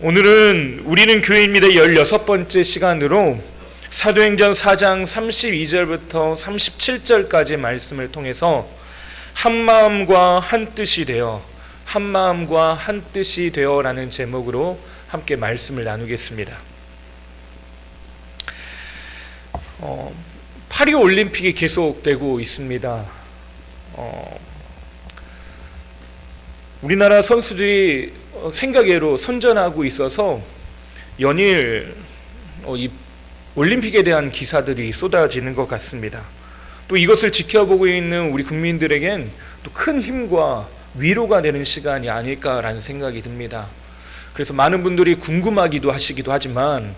오늘은 우리는 교회입니다 16번째 시간으로 사도행전 4장 32절부터 37절까지 말씀을 통해서 한마음과 한뜻이 되어 한마음과 한뜻이 되어 라는 제목으로 함께 말씀을 나누겠습니다. 파리올림픽이 계속되고 있습니다. 우리나라 선수들이 생각외로 선전하고 있어서 연일 이 올림픽에 대한 기사들이 쏟아지는 것 같습니다. 또 이것을 지켜보고 있는 우리 국민들에겐 또 큰 힘과 위로가 되는 시간이 아닐까라는 생각이 듭니다. 그래서 많은 분들이 궁금하기도 하시기도 하지만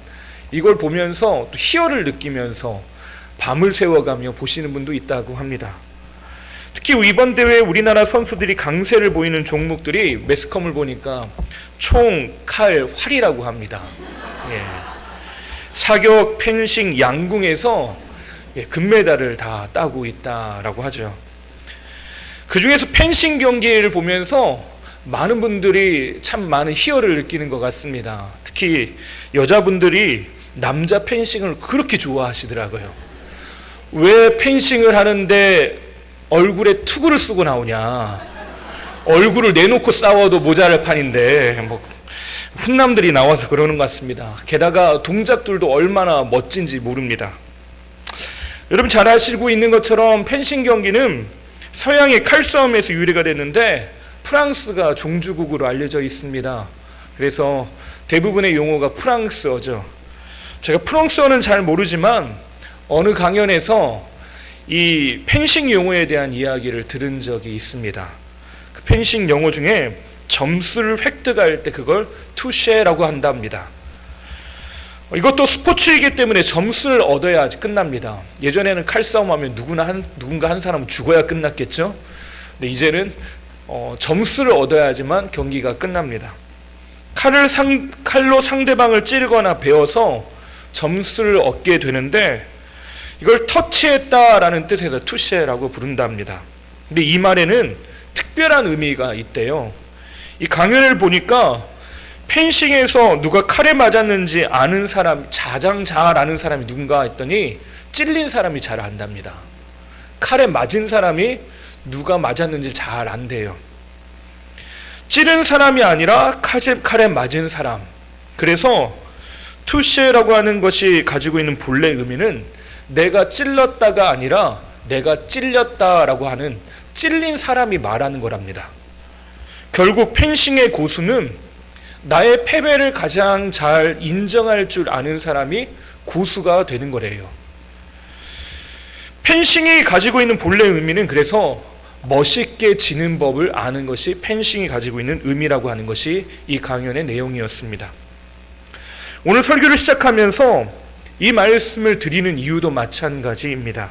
이걸 보면서 또 희열을 느끼면서 밤을 새워가며 보시는 분도 있다고 합니다. 특히 이번 대회 우리나라 선수들이 강세를 보이는 종목들이 매스컴을 보니까 총, 칼, 활이라고 합니다. 사격, 펜싱, 양궁에서 금메달을 다 따고 있다라고 하죠. 그 중에서 펜싱 경기를 보면서 많은 분들이 참 많은 희열을 느끼는 것 같습니다. 특히 여자분들이 남자 펜싱을 그렇게 좋아하시더라고요. 왜 펜싱을 하는데 얼굴에 투구를 쓰고 나오냐, 얼굴을 내놓고 싸워도 모자랄 판인데 훈남들이 나와서 그러는 것 같습니다. 게다가 동작들도 얼마나 멋진지 모릅니다. 여러분 잘 아시고 있는 것처럼 펜싱 경기는 서양의 칼싸움에서 유래가 됐는데 프랑스가 종주국으로 알려져 있습니다. 그래서 대부분의 용어가 프랑스어죠. 제가 프랑스어는 잘 모르지만 어느 강연에서 이 펜싱 용어에 대한 이야기를 들은 적이 있습니다. 그 펜싱 용어 중에 점수를 획득할 때 그걸 투쉐라고 한답니다. 이것도 스포츠이기 때문에 점수를 얻어야 끝납니다. 예전에는 칼싸움하면 누군가 한 사람은 죽어야 끝났겠죠. 근데 이제는 점수를 얻어야지만 경기가 끝납니다. 칼로 상대방을 찌르거나 베어서 점수를 얻게 되는데 이걸 터치했다라는 뜻에서 투쉐라고 부른답니다. 근데 이 말에는 특별한 의미가 있대요. 이 강연을 보니까 펜싱에서 누가 칼에 맞았는지 아는 사람, 가장 잘 아는 사람이 누군가 했더니 찔린 사람이 잘 안답니다. 칼에 맞은 사람이 누가 맞았는지 잘 안대요. 찌른 사람이 아니라 칼에 맞은 사람. 그래서 투쉐라고 하는 것이 가지고 있는 본래 의미는 내가 찔렀다가 아니라 내가 찔렸다라고 하는 찔린 사람이 말하는 거랍니다. 결국 펜싱의 고수는 나의 패배를 가장 잘 인정할 줄 아는 사람이 고수가 되는 거래요. 펜싱이 가지고 있는 본래 의미는 그래서 멋있게 지는 법을 아는 것이 펜싱이 가지고 있는 의미라고 하는 것이 이 강연의 내용이었습니다. 오늘 설교를 시작하면서 이 말씀을 드리는 이유도 마찬가지입니다.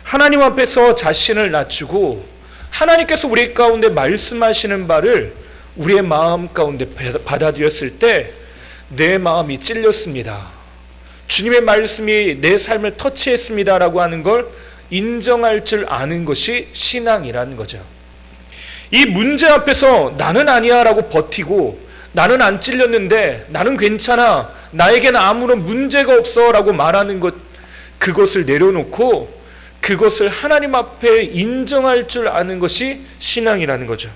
하나님 앞에서 자신을 낮추고 하나님께서 우리 가운데 말씀하시는 바를 우리의 마음 가운데 받아들였을 때 내 마음이 찔렸습니다. 주님의 말씀이 내 삶을 터치했습니다라고 하는 걸 인정할 줄 아는 것이 신앙이라는 거죠. 이 문제 앞에서 나는 아니야 라고 버티고 나는 안 찔렸는데 나는 괜찮아, 나에게는 아무런 문제가 없어 라고 말하는 것, 그것을 내려놓고 그것을 하나님 앞에 인정할 줄 아는 것이 신앙이라는 거죠.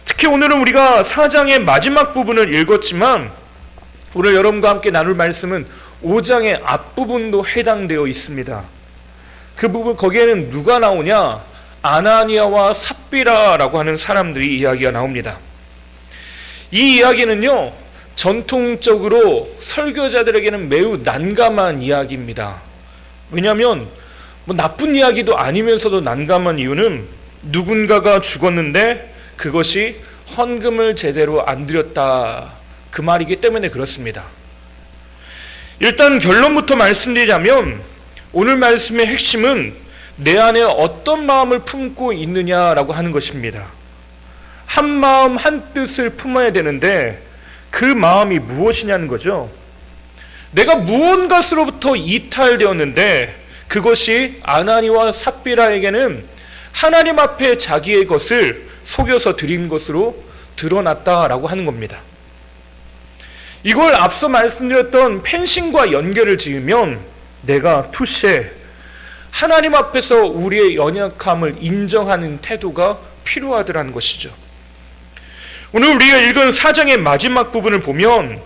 특히 오늘은 우리가 4장의 마지막 부분을 읽었지만 오늘 여러분과 함께 나눌 말씀은 5장의 앞부분도 해당되어 있습니다. 그 부분, 거기에는 누가 나오냐? 아나니아와 삽비라라고 하는 사람들이 이야기가 나옵니다. 이 이야기는요, 전통적으로 설교자들에게는 매우 난감한 이야기입니다. 왜냐하면 나쁜 이야기도 아니면서도 난감한 이유는 누군가가 죽었는데 그것이 헌금을 제대로 안 드렸다, 그 말이기 때문에 그렇습니다. 일단 결론부터 말씀드리자면 오늘 말씀의 핵심은 내 안에 어떤 마음을 품고 있느냐라고 하는 것입니다. 한 마음 한 뜻을 품어야 되는데 그 마음이 무엇이냐는 거죠. 내가 무언가로부터 이탈되었는데 그것이 아나니와 삽비라에게는 하나님 앞에 자기의 것을 속여서 드린 것으로 드러났다라고 하는 겁니다. 이걸 앞서 말씀드렸던 펜싱과 연결을 지으면 내가 투세, 하나님 앞에서 우리의 연약함을 인정하는 태도가 필요하더라는 것이죠. 오늘 우리가 읽은 4장의 마지막 부분을 보면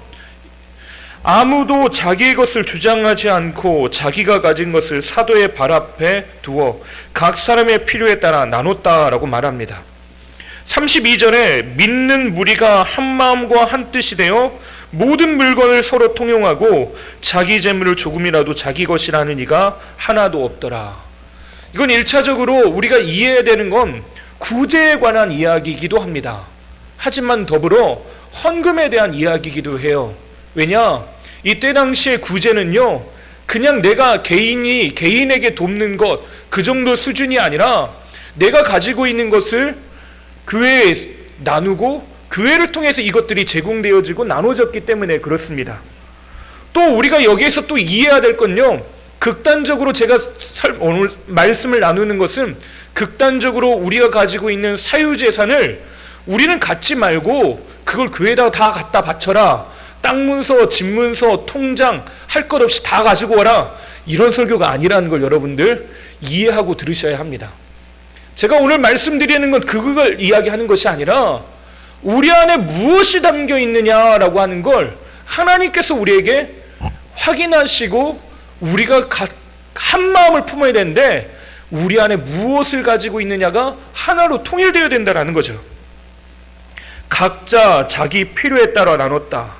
아무도 자기의 것을 주장하지 않고 자기가 가진 것을 사도의 발 앞에 두어 각 사람의 필요에 따라 나눴다라고 말합니다. 32절에 믿는 무리가 한 마음과 한 뜻이 되어 모든 물건을 서로 통용하고 자기 재물을 조금이라도 자기 것이라는 이가 하나도 없더라. 이건 1차적으로 우리가 이해해야 되는 건 구제에 관한 이야기이기도 합니다. 하지만 더불어 헌금에 대한 이야기이기도 해요. 왜냐? 이때 당시의 구제는요, 그냥 내가 개인에게 돕는 것, 그 정도 수준이 아니라 내가 가지고 있는 것을 교회에 나누고 교회를 통해서 이것들이 제공되어지고 나눠졌기 때문에 그렇습니다. 또 우리가 여기에서 또 이해해야 될 건요, 극단적으로 제가 오늘 말씀을 나누는 것은 극단적으로 우리가 가지고 있는 사유재산을 우리는 갖지 말고 그걸 교회에다 다 갖다 바쳐라, 땅 문서, 집 문서, 통장 할 것 없이 다 가지고 와라, 이런 설교가 아니라는 걸 여러분들 이해하고 들으셔야 합니다. 제가 오늘 말씀드리는 건 그걸 이야기하는 것이 아니라 우리 안에 무엇이 담겨 있느냐라고 하는 걸 하나님께서 우리에게 확인하시고 우리가 한 마음을 품어야 되는데 우리 안에 무엇을 가지고 있느냐가 하나로 통일되어야 된다는 거죠. 각자 자기 필요에 따라 나눴다.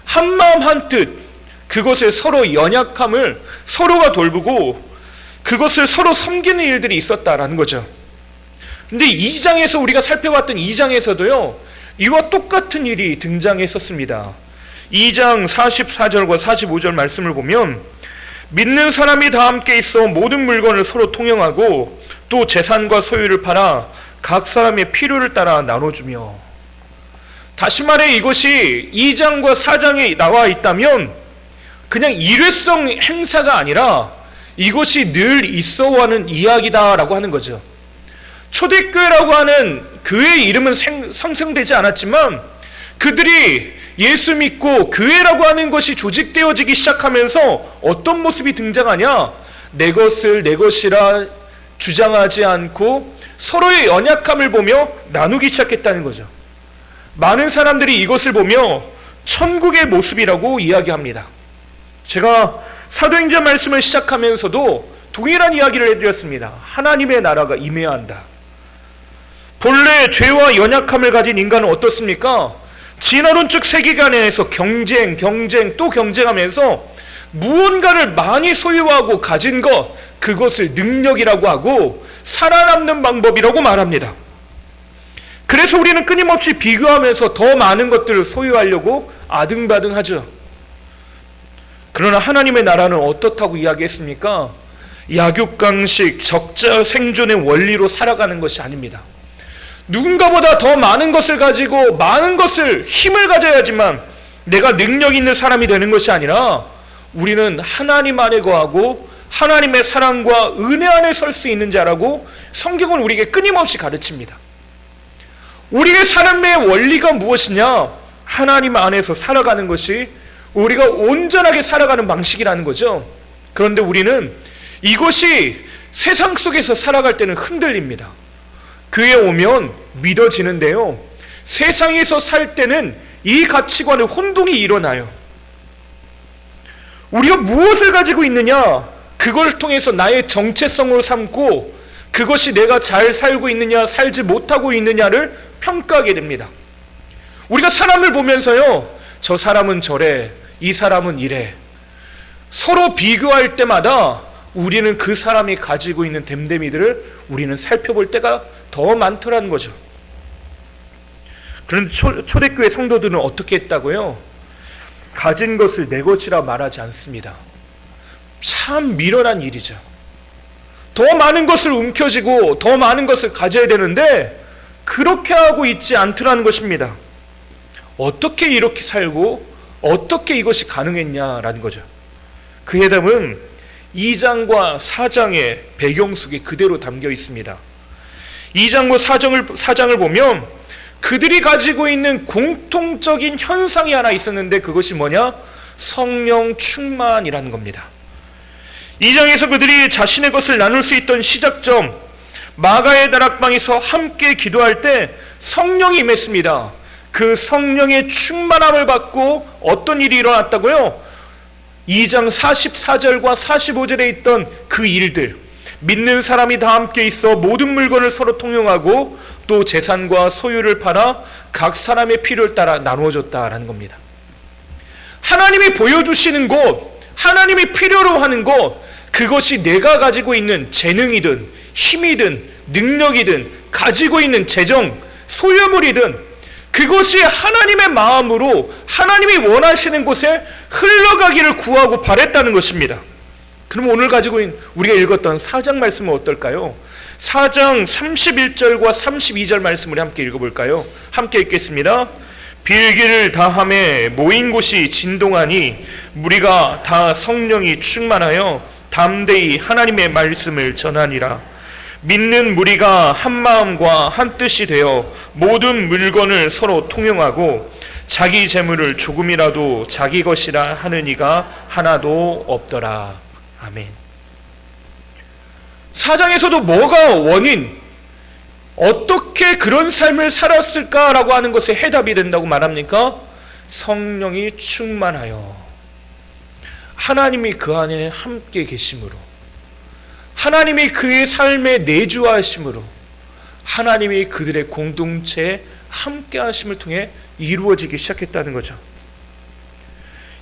한 마음 한 뜻, 그것에 서로 연약함을 서로가 돌보고 그것을 서로 섬기는 일들이 있었다라는 거죠. 근데 2장에서 우리가 살펴봤던 2장에서도요, 이와 똑같은 일이 등장했었습니다. 2장 44절과 45절 말씀을 보면 믿는 사람이 다 함께 있어 모든 물건을 서로 통용하고 또 재산과 소유를 팔아 각 사람의 필요를 따라 나눠주며. 다시 말해 이것이 2장과 4장에 나와 있다면 그냥 일회성 행사가 아니라 이것이 늘 있어와는 이야기다라고 하는 거죠. 초대교회라고 하는 교회의 이름은 상승되지 않았지만 그들이 예수 믿고 교회라고 하는 것이 조직되어지기 시작하면서 어떤 모습이 등장하냐? 내 것을 내 것이라 주장하지 않고 서로의 연약함을 보며 나누기 시작했다는 거죠. 많은 사람들이 이것을 보며 천국의 모습이라고 이야기합니다. 제가 사도행전 말씀을 시작하면서도 동일한 이야기를 해드렸습니다. 하나님의 나라가 임해야 한다. 본래 죄와 연약함을 가진 인간은 어떻습니까? 진화론적 세계관에서 경쟁 또 경쟁하면서 무언가를 많이 소유하고 가진 것, 그것을 능력이라고 하고 살아남는 방법이라고 말합니다. 그래서 우리는 끊임없이 비교하면서 더 많은 것들을 소유하려고 아등바등하죠. 그러나 하나님의 나라는 어떻다고 이야기했습니까? 약육강식, 적자 생존의 원리로 살아가는 것이 아닙니다. 누군가보다 더 많은 것을 가지고 많은 것을 힘을 가져야지만 내가 능력 있는 사람이 되는 것이 아니라 우리는 하나님 안에 거하고 하나님의 사랑과 은혜 안에 설 수 있는 자라고 성경은 우리에게 끊임없이 가르칩니다. 우리의 삶의 원리가 무엇이냐? 하나님 안에서 살아가는 것이 우리가 온전하게 살아가는 방식이라는 거죠. 그런데 우리는 이것이 세상 속에서 살아갈 때는 흔들립니다. 교회에 오면 믿어지는데요, 세상에서 살 때는 이 가치관의 혼동이 일어나요. 우리가 무엇을 가지고 있느냐, 그걸 통해서 나의 정체성으로 삼고 그것이 내가 잘 살고 있느냐 살지 못하고 있느냐를 평가하게 됩니다. 우리가 사람을 보면서요, 저 사람은 저래, 이 사람은 이래, 서로 비교할 때마다 우리는 그 사람이 가지고 있는 됨됨이들을 우리는 살펴볼 때가 더 많더라는 거죠. 그런데 초대교회 성도들은 어떻게 했다고요? 가진 것을 내 것이라 말하지 않습니다. 참 미련한 일이죠. 더 많은 것을 움켜쥐고 더 많은 것을 가져야 되는데 그렇게 하고 있지 않더라는 것입니다. 어떻게 이렇게 살고 어떻게 이것이 가능했냐라는 거죠. 그 해답은 2장과 4장의 배경 속에 그대로 담겨 있습니다. 2장과 4장을 보면 그들이 가지고 있는 공통적인 현상이 하나 있었는데 그것이 뭐냐? 성령 충만이라는 겁니다. 2장에서 그들이 자신의 것을 나눌 수 있던 시작점, 마가의 다락방에서 함께 기도할 때 성령이 임했습니다. 그 성령의 충만함을 받고 어떤 일이 일어났다고요? 2장 44절과 45절에 있던 그 일들, 믿는 사람이 다 함께 있어 모든 물건을 서로 통용하고 또 재산과 소유를 팔아 각 사람의 필요를 따라 나누어줬다라는 겁니다. 하나님이 보여주시는 곳, 하나님이 필요로 하는 곳, 그것이 내가 가지고 있는 재능이든 힘이든 능력이든 가지고 있는 재정, 소유물이든 그것이 하나님의 마음으로 하나님이 원하시는 곳에 흘러가기를 구하고 바랬다는 것입니다. 그럼 오늘 가지고 있는 우리가 읽었던 4장 말씀은 어떨까요? 4장 31절과 32절 말씀을 함께 읽어볼까요? 함께 읽겠습니다. 빌기를 다함에 모인 곳이 진동하니 무리가 다 성령이 충만하여 담대히 하나님의 말씀을 전하니라. 믿는 무리가 한 마음과 한 뜻이 되어 모든 물건을 서로 통용하고 자기 재물을 조금이라도 자기 것이라 하는 이가 하나도 없더라. 아멘. 4장에서도 뭐가 원인, 어떻게 그런 삶을 살았을까라고 하는 것에 해답이 된다고 말합니까? 성령이 충만하여 하나님이 그 안에 함께 계심으로, 하나님이 그의 삶에 내주하심으로, 하나님이 그들의 공동체에 함께 하심을 통해 이루어지기 시작했다는 거죠.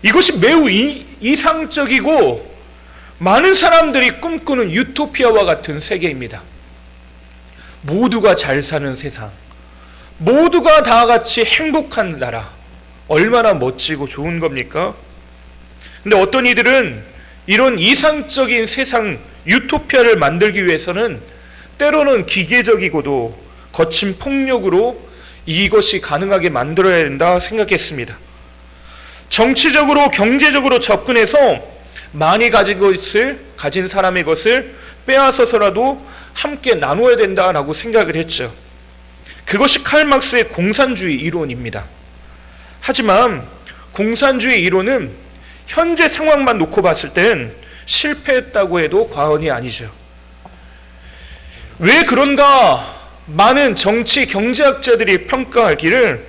이것이 매우 이상적이고 많은 사람들이 꿈꾸는 유토피아와 같은 세계입니다. 모두가 잘 사는 세상, 모두가 다 같이 행복한 나라, 얼마나 멋지고 좋은 겁니까? 근데 어떤 이들은 이런 이상적인 세상 유토피아를 만들기 위해서는 때로는 기계적이고도 거친 폭력으로 이것이 가능하게 만들어야 된다 생각했습니다. 정치적으로 경제적으로 접근해서 많이 가진 사람의 것을 빼앗아서라도 함께 나누어야 된다라고 생각을 했죠. 그것이 칼 막스의 공산주의 이론입니다. 하지만 공산주의 이론은 현재 상황만 놓고 봤을 땐 실패했다고 해도 과언이 아니죠. 왜 그런가? 많은 정치 경제학자들이 평가하기를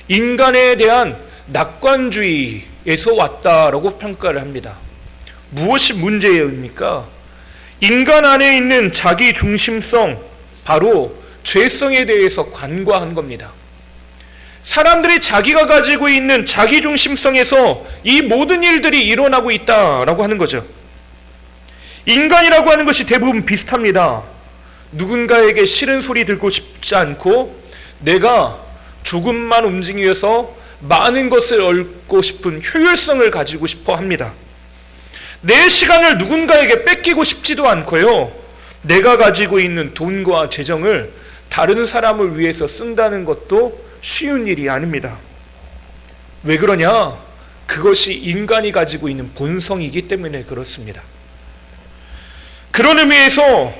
인간에 대한 낙관주의에서 왔다라고 평가를 합니다. 무엇이 문제입니까? 인간 안에 있는 자기 중심성, 바로 죄성에 대해서 간과한 겁니다. 사람들이 자기가 가지고 있는 자기 중심성에서 이 모든 일들이 일어나고 있다라고 하는 거죠. 인간이라고 하는 것이 대부분 비슷합니다. 누군가에게 싫은 소리 듣고 싶지 않고 내가 조금만 움직여서 많은 것을 얻고 싶은 효율성을 가지고 싶어 합니다. 내 시간을 누군가에게 뺏기고 싶지도 않고요. 내가 가지고 있는 돈과 재정을 다른 사람을 위해서 쓴다는 것도 쉬운 일이 아닙니다. 왜 그러냐? 그것이 인간이 가지고 있는 본성이기 때문에 그렇습니다. 그런 의미에서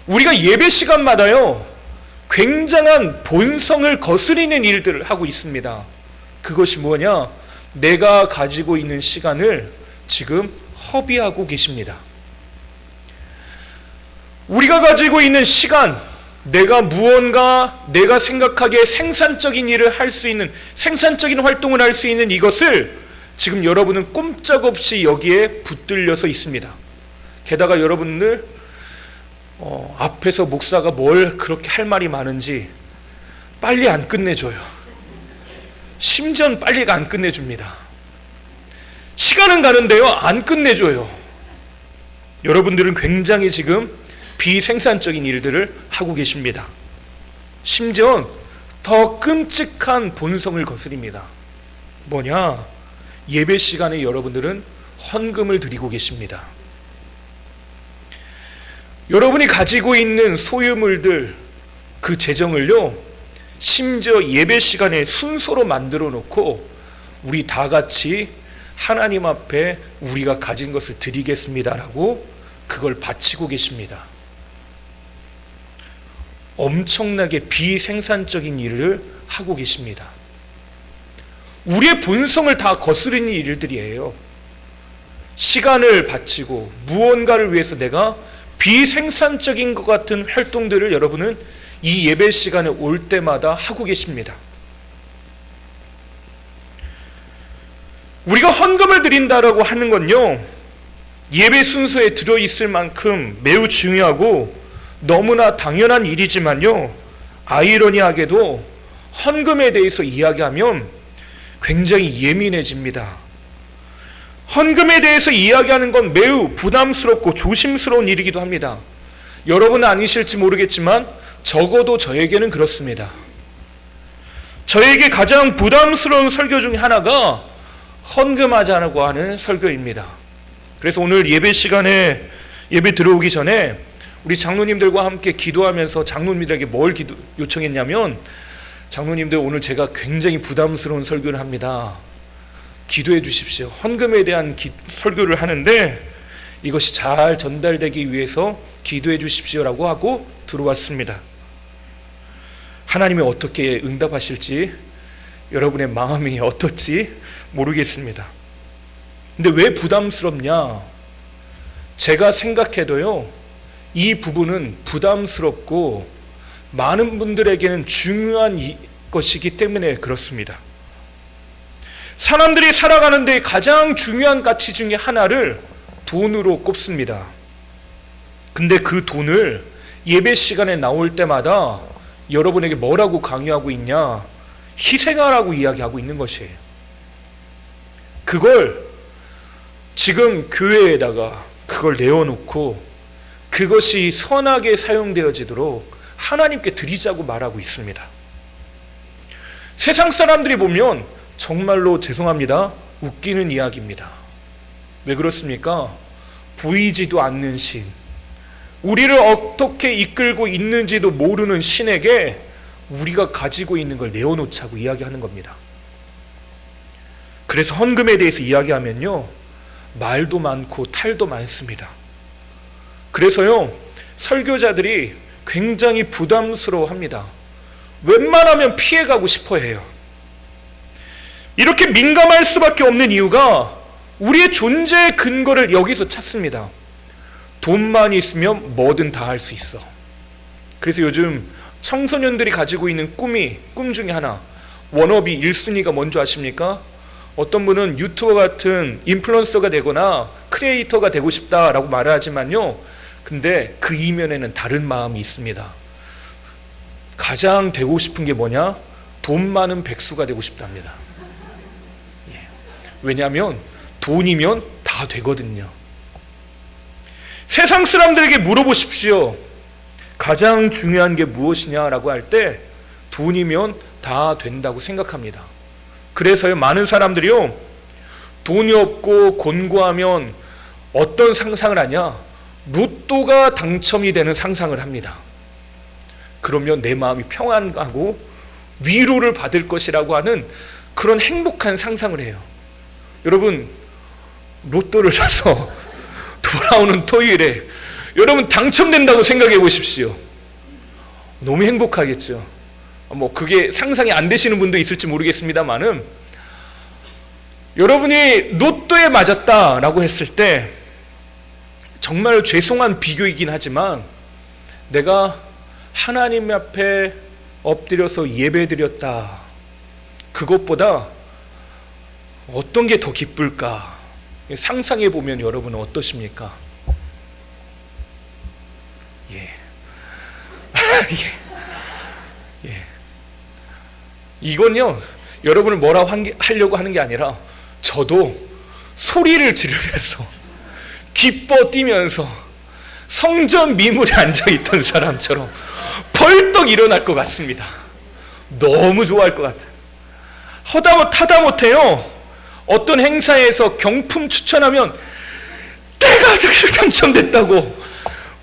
우리가 예배 시간마다요, 굉장한 본성을 거스리는 일들을 하고 있습니다. 그것이 뭐냐? 내가 가지고 있는 시간을 지금 허비하고 계십니다. 우리가 가지고 있는 시간, 내가 무언가 내가 생각하기에 생산적인 일을 할 수 있는, 생산적인 활동을 할 수 있는 이것을 지금 여러분은 꼼짝없이 여기에 붙들려서 있습니다. 게다가 여러분들 앞에서 목사가 뭘 그렇게 할 말이 많은지 빨리 안 끝내줘요. 심지어는 빨리 안 끝내줍니다. 시간은 가는데요, 안 끝내줘요. 여러분들은 굉장히 지금 비생산적인 일들을 하고 계십니다. 심지어 더 끔찍한 본성을 거스립니다. 뭐냐? 예배 시간에 여러분들은 헌금을 드리고 계십니다. 여러분이 가지고 있는 소유물들, 그 재정을요, 심지어 예배 시간에 순서로 만들어 놓고 우리 다 같이 하나님 앞에 우리가 가진 것을 드리겠습니다라고 그걸 바치고 계십니다. 엄청나게 비생산적인 일을 하고 계십니다. 우리의 본성을 다 거스르는 일들이에요. 시간을 바치고 무언가를 위해서 내가 비생산적인 것 같은 활동들을 여러분은 이 예배 시간에 올 때마다 하고 계십니다. 우리가 헌금을 드린다라고 하는 건요, 예배 순서에 들어있을 만큼 매우 중요하고 너무나 당연한 일이지만요, 아이러니하게도 헌금에 대해서 이야기하면 굉장히 예민해집니다. 헌금에 대해서 이야기하는 건 매우 부담스럽고 조심스러운 일이기도 합니다. 여러분은 아니실지 모르겠지만 적어도 저에게는 그렇습니다. 저에게 가장 부담스러운 설교 중에 하나가 헌금하자고 하는 설교입니다. 그래서 오늘 예배 시간에 예배 들어오기 전에 우리 장로님들과 함께 기도하면서 장로님들에게 뭘 요청했냐면, 장로님들 오늘 제가 굉장히 부담스러운 설교를 합니다. 기도해 주십시오. 헌금에 대한 설교를 하는데 이것이 잘 전달되기 위해서 기도해 주십시오라고 하고 들어왔습니다. 하나님이 어떻게 응답하실지, 여러분의 마음이 어떨지 모르겠습니다. 근데 왜 부담스럽냐? 제가 생각해도요, 이 부분은 부담스럽고 많은 분들에게는 중요한 것이기 때문에 그렇습니다. 사람들이 살아가는데 가장 중요한 가치 중에 하나를 돈으로 꼽습니다. 근데 그 돈을 예배 시간에 나올 때마다 여러분에게 뭐라고 강요하고 있냐? 희생하라고 이야기하고 있는 것이에요. 그걸 지금 교회에다가 그걸 내어놓고 그것이 선하게 사용되어지도록 하나님께 드리자고 말하고 있습니다. 세상 사람들이 보면 정말로 죄송합니다, 웃기는 이야기입니다. 왜 그렇습니까? 보이지도 않는 신, 우리를 어떻게 이끌고 있는지도 모르는 신에게 우리가 가지고 있는 걸 내어놓자고 이야기하는 겁니다. 그래서 헌금에 대해서 이야기하면요, 말도 많고 탈도 많습니다. 그래서요, 설교자들이 굉장히 부담스러워합니다. 웬만하면 피해가고 싶어해요. 이렇게 민감할 수밖에 없는 이유가 우리의 존재의 근거를 여기서 찾습니다. 돈만 있으면 뭐든 다 할 수 있어. 그래서 요즘 청소년들이 가지고 있는 꿈 중에 하나, 워너비 1순위가 뭔지 아십니까? 어떤 분은 유튜버 같은 인플루언서가 되거나 크리에이터가 되고 싶다라고 말을 하지만요, 근데 그 이면에는 다른 마음이 있습니다. 가장 되고 싶은 게 뭐냐? 돈 많은 백수가 되고 싶답니다. 왜냐하면 돈이면 다 되거든요. 세상 사람들에게 물어보십시오. 가장 중요한 게 무엇이냐라고 할 때 돈이면 다 된다고 생각합니다. 그래서요, 많은 사람들이요, 돈이 없고 곤고하면 어떤 상상을 하냐? 로또가 당첨이 되는 상상을 합니다. 그러면 내 마음이 평안하고 위로를 받을 것이라고 하는 그런 행복한 상상을 해요. 여러분, 로또를 사서 돌아오는 토요일에 여러분 당첨된다고 생각해 보십시오. 너무 행복하겠죠. 뭐 그게 상상이 안 되시는 분도 있을지 모르겠습니다만은, 여러분이 로또에 맞았다라고 했을 때 정말 죄송한 비교이긴 하지만, 내가 하나님 앞에 엎드려서 예배드렸다, 그것보다 어떤 게 더 기쁠까? 상상해 보면 여러분은 어떠십니까? 예. 예. 이건요, 여러분을 뭐라고 하려고 하는 게 아니라, 저도 소리를 지르면서 기뻐 뛰면서 성전 미물에 앉아있던 사람처럼 벌떡 일어날 것 같습니다. 너무 좋아할 것 같아요. 하다못해요, 어떤 행사에서 경품 추천하면 내가 당첨됐다고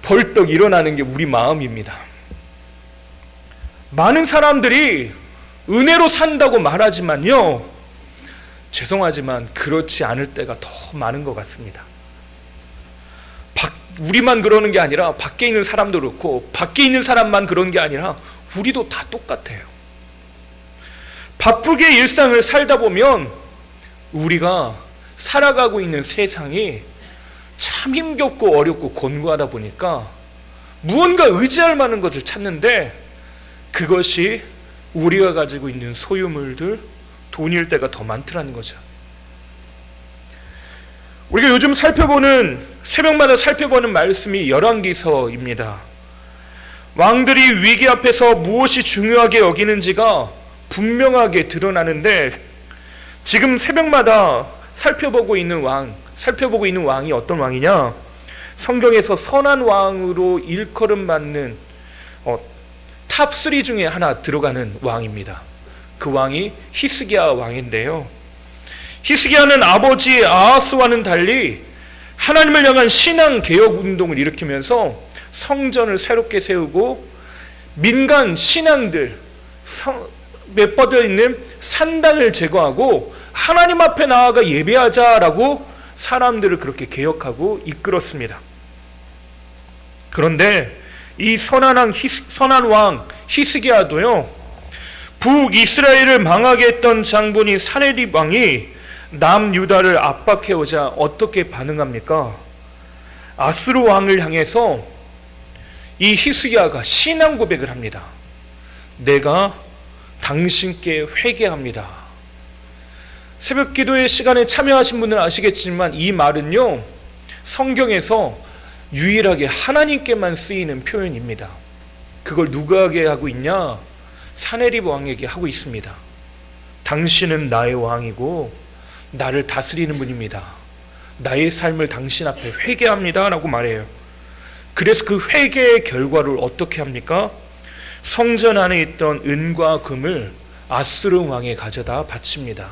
벌떡 일어나는 게 우리 마음입니다. 많은 사람들이 은혜로 산다고 말하지만요, 죄송하지만 그렇지 않을 때가 더 많은 것 같습니다. 우리만 그러는 게 아니라 밖에 있는 사람도 그렇고, 밖에 있는 사람만 그런 게 아니라 우리도 다 똑같아요. 바쁘게 일상을 살다 보면 우리가 살아가고 있는 세상이 참 힘겹고 어렵고 곤고하다 보니까 무언가 의지할 만한 것을 찾는데 그것이 우리가 가지고 있는 소유물들, 돈일 때가 더 많더라는 거죠. 우리가 요즘 새벽마다 살펴보는 말씀이 열왕기서입니다. 왕들이 위기 앞에서 무엇이 중요하게 여기는지가 분명하게 드러나는데 지금 새벽마다 살펴보고 있는 왕이 어떤 왕이냐? 성경에서 선한 왕으로 일컬음 맞는 탑3 중에 하나 들어가는 왕입니다. 그 왕이 히스기야 왕인데요. 히스기야는 아버지 아하스와는 달리 하나님을 향한 신앙 개혁 운동을 일으키면서 성전을 새롭게 세우고 민간 신앙들 몇 뻗어 있는 산당을 제거하고 하나님 앞에 나아가 예배하자라고 사람들을 그렇게 개혁하고 이끌었습니다. 그런데 이 선한 왕 히스기야도요, 북이스라엘을 망하게 했던 장본인 사네립 왕이 남유다를 압박해오자 어떻게 반응합니까? 아수르 왕을 향해서 이 히스기야가 신앙 고백을 합니다. 내가 당신께 회개합니다. 새벽 기도의 시간에 참여하신 분은 아시겠지만 이 말은요, 성경에서 유일하게 하나님께만 쓰이는 표현입니다. 그걸 누구에게 하고 있냐? 사네립 왕에게 하고 있습니다. 당신은 나의 왕이고 나를 다스리는 분입니다. 나의 삶을 당신 앞에 회개합니다 라고 말해요. 그래서 그 회개의 결과를 어떻게 합니까? 성전 안에 있던 은과 금을 아수르 왕에 가져다 바칩니다.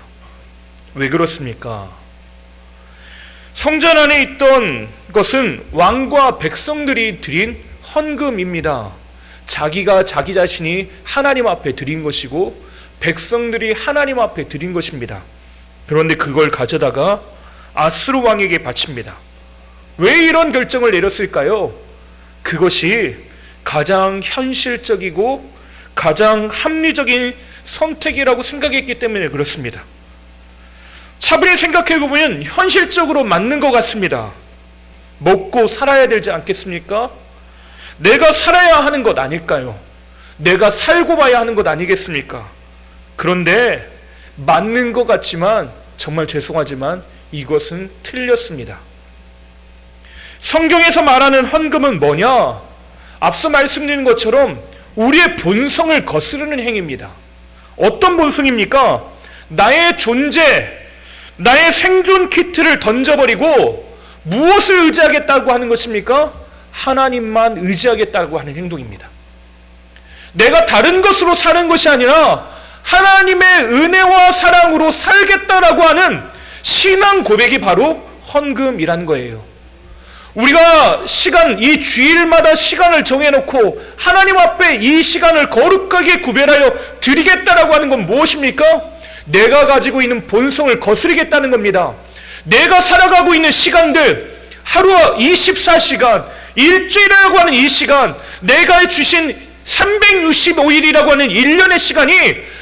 왜 그렇습니까? 성전 안에 있던 것은 왕과 백성들이 드린 헌금입니다. 자기가 자기 자신이 하나님 앞에 드린 것이고 백성들이 하나님 앞에 드린 것입니다. 그런데 그걸 가져다가 아수르 왕에게 바칩니다. 왜 이런 결정을 내렸을까요? 그것이 가장 현실적이고 가장 합리적인 선택이라고 생각했기 때문에 그렇습니다. 차분히 생각해보면 현실적으로 맞는 것 같습니다. 먹고 살아야 되지 않겠습니까? 내가 살아야 하는 것 아닐까요? 내가 살고 봐야 하는 것 아니겠습니까? 그런데 맞는 것 같지만 정말 죄송하지만 이것은 틀렸습니다. 성경에서 말하는 헌금은 뭐냐? 앞서 말씀드린 것처럼 우리의 본성을 거스르는 행위입니다. 어떤 본성입니까? 나의 존재, 나의 생존 키트를 던져버리고 무엇을 의지하겠다고 하는 것입니까? 하나님만 의지하겠다고 하는 행동입니다. 내가 다른 것으로 사는 것이 아니라 하나님의 은혜와 사랑으로 살겠다라고 하는 신앙 고백이 바로 헌금이라는 거예요. 우리가 이 주일마다 시간을 정해놓고 하나님 앞에 이 시간을 거룩하게 구별하여 드리겠다라고 하는 건 무엇입니까? 내가 가지고 있는 본성을 거스르겠다는 겁니다. 내가 살아가고 있는 시간들, 하루 24시간, 일주일이라고 하는 이 시간, 내가 주신 365일이라고 하는 1년의 시간이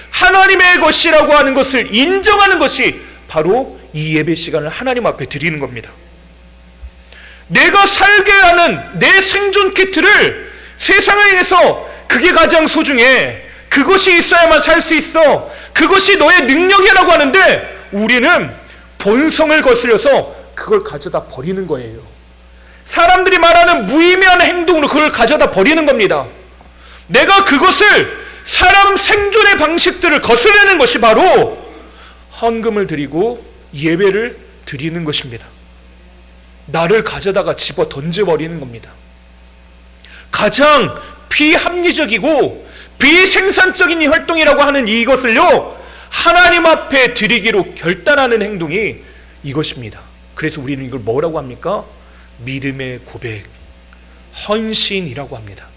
하나님의 것이라고 하는 것을 인정하는 것이 바로 이 예배 시간을 하나님 앞에 드리는 겁니다. 내가 살게 하는 내 생존 키트를 세상에 의해서 그게 가장 소중해, 그것이 있어야만 살 수 있어, 그것이 너의 능력이라고 하는데 우리는 본성을 거스려서 그걸 가져다 버리는 거예요. 사람들이 말하는 무의미한 행동으로 그걸 가져다 버리는 겁니다. 내가 그것을 사람 생존의 방식들을 거스르는 것이 바로 헌금을 드리고 예배를 드리는 것입니다. 나를 가져다가 집어 던져버리는 겁니다. 가장 비합리적이고 비생산적인 활동이라고 하는 이것을요, 하나님 앞에 드리기로 결단하는 행동이 이것입니다. 그래서 우리는 이걸 뭐라고 합니까? 믿음의 고백, 헌신이라고 합니다.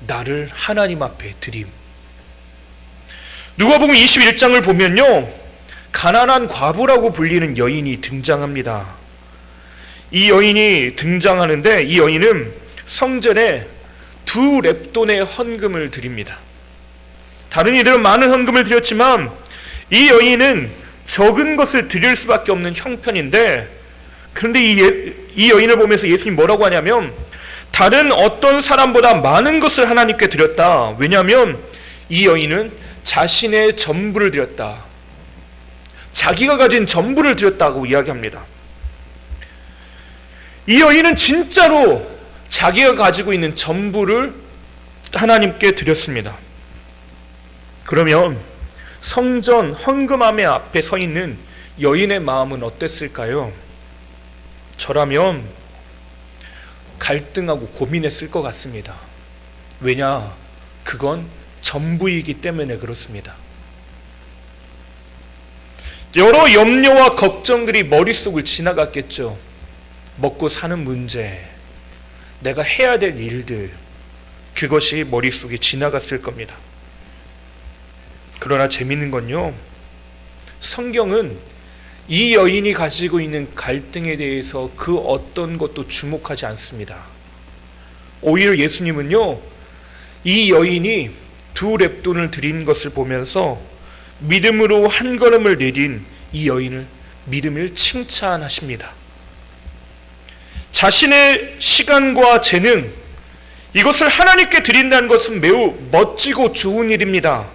나를 하나님 앞에 드림. 누가복음 21장을 보면요, 가난한 과부라고 불리는 여인이 등장합니다. 이 여인이 등장하는데 이 여인은 성전에 2 렙돈의 헌금을 드립니다. 다른 이들은 많은 헌금을 드렸지만 이 여인은 적은 것을 드릴 수밖에 없는 형편인데, 그런데 이 여인을 보면서 예수님 뭐라고 하냐면 다른 어떤 사람보다 많은 것을 하나님께 드렸다. 왜냐하면 이 여인은 자신의 전부를 드렸다. 자기가 가진 전부를 드렸다고 이야기합니다. 이 여인은 진짜로 자기가 가지고 있는 전부를 하나님께 드렸습니다. 그러면 성전 헌금함의 앞에 서 있는 여인의 마음은 어땠을까요? 저라면 갈등하고 고민했을 것 같습니다. 왜냐? 그건 전부이기 때문에 그렇습니다. 여러 염려와 걱정들이 머릿속을 지나갔겠죠. 먹고 사는 문제, 내가 해야 될 일들, 그것이 머릿속에 지나갔을 겁니다. 그러나 재밌는 건요, 성경은 이 여인이 가지고 있는 갈등에 대해서 그 어떤 것도 주목하지 않습니다. 오히려 예수님은요, 이 여인이 2렙돈을 드린 것을 보면서 믿음으로 한 걸음을 내딘 이 여인을 믿음을 칭찬하십니다. 자신의 시간과 재능, 이것을 하나님께 드린다는 것은 매우 멋지고 좋은 일입니다.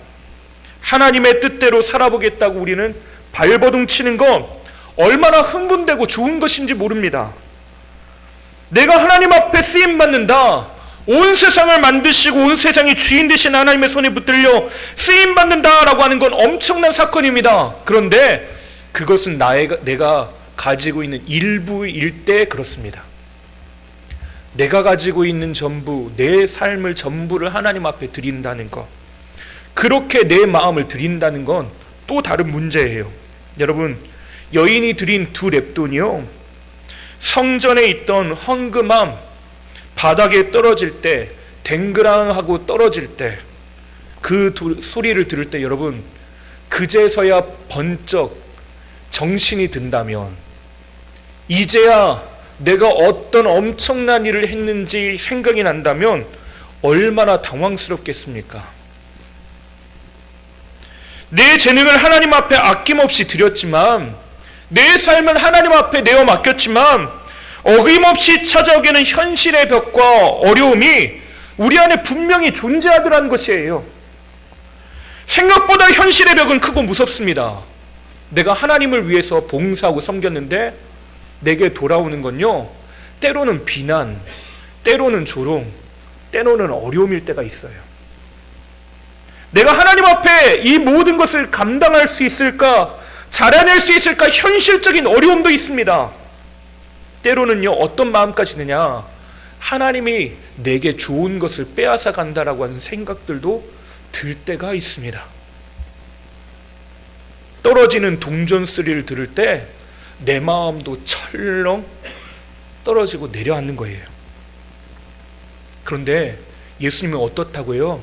하나님의 뜻대로 살아보겠다고 우리는 발버둥 치는 건 얼마나 흥분되고 좋은 것인지 모릅니다. 내가 하나님 앞에 쓰임받는다, 온 세상을 만드시고 온 세상의 주인 되신 하나님의 손에 붙들려 쓰임받는다라고 하는 건 엄청난 사건입니다. 그런데 그것은 내가 가지고 있는 일부일 때 그렇습니다. 내가 가지고 있는 전부, 내 삶을 전부를 하나님 앞에 드린다는 것, 그렇게 내 마음을 드린다는 건 또 다른 문제예요. 여러분, 여인이 드린 2렙돈이요, 성전에 있던 헌금함 바닥에 떨어질 때, 댕그랑하고 떨어질 때, 그 소리를 들을 때 여러분, 그제서야 번쩍 정신이 든다면, 이제야 내가 어떤 엄청난 일을 했는지 생각이 난다면 얼마나 당황스럽겠습니까? 내 재능을 하나님 앞에 아낌없이 드렸지만, 내 삶은 하나님 앞에 내어 맡겼지만, 어김없이 찾아오게는 현실의 벽과 어려움이 우리 안에 분명히 존재하더라는 것이에요. 생각보다 현실의 벽은 크고 무섭습니다. 내가 하나님을 위해서 봉사하고 섬겼는데 내게 돌아오는 건요, 때로는 비난, 때로는 조롱, 때로는 어려움일 때가 있어요. 내가 하나님 앞에 이 모든 것을 감당할 수 있을까, 잘해낼 수 있을까, 현실적인 어려움도 있습니다. 때로는요, 어떤 마음까지 드냐, 하나님이 내게 좋은 것을 빼앗아 간다라고 하는 생각들도 들 때가 있습니다. 떨어지는 동전 소리를 들을 때 내 마음도 철렁 떨어지고 내려앉는 거예요. 그런데 예수님은 어떻다고요?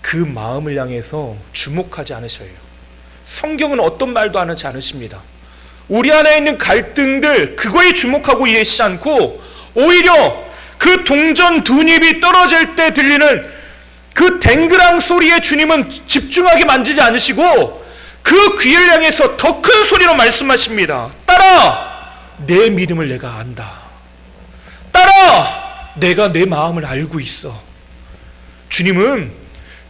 그 마음을 향해서 주목하지 않으셔요. 성경은 어떤 말도 하지 않으십니다. 우리 안에 있는 갈등들, 그거에 주목하고 계시지 않고 오히려 그 동전 2립이 떨어질 때 들리는 그 댕그랑 소리에 주님은 집중하게 만지지 않으시고 그 귀를 향해서 더 큰 소리로 말씀하십니다. 딸아, 내 믿음을 내가 안다. 딸아, 내가 내 마음을 알고 있어. 주님은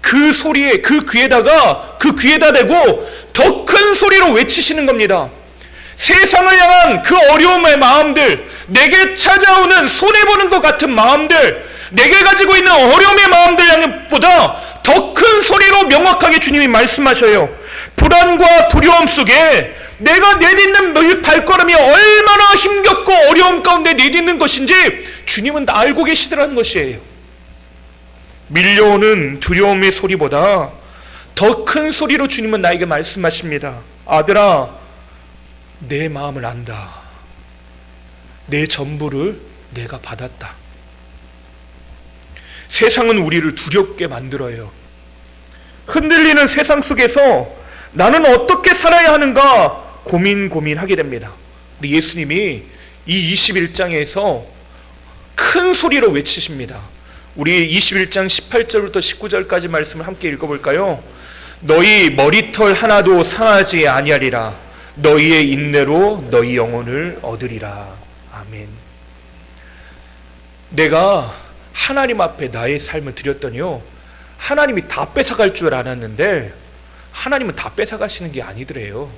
그 소리에, 그 귀에다 대고 더 큰 소리로 외치시는 겁니다. 세상을 향한 그 어려움의 마음들, 내게 찾아오는 손해보는 것 같은 마음들, 내게 가지고 있는 어려움의 마음들 보다 더 큰 소리로 명확하게 주님이 말씀하셔요. 불안과 두려움 속에 내가 내딛는 발걸음이 얼마나 힘겹고 어려움 가운데 내딛는 것인지 주님은 다 알고 계시더라는 것이에요. 밀려오는 두려움의 소리보다 더 큰 소리로 주님은 나에게 말씀하십니다. 아들아, 내 마음을 안다. 내 전부를 내가 받았다. 세상은 우리를 두렵게 만들어요. 흔들리는 세상 속에서 나는 어떻게 살아야 하는가 고민하게 됩니다. 근데 예수님이 이 21장에서 큰 소리로 외치십니다. 우리 21장 18절부터 19절까지 말씀을 함께 읽어볼까요? 너희 머리털 하나도 상하지 아니하리라. 너희의 인내로 너희 영혼을 얻으리라. 아멘. 내가 하나님 앞에 나의 삶을 드렸더니요, 하나님이 다 뺏어갈 줄 알았는데 하나님은 다 뺏어가시는 게 아니더래요.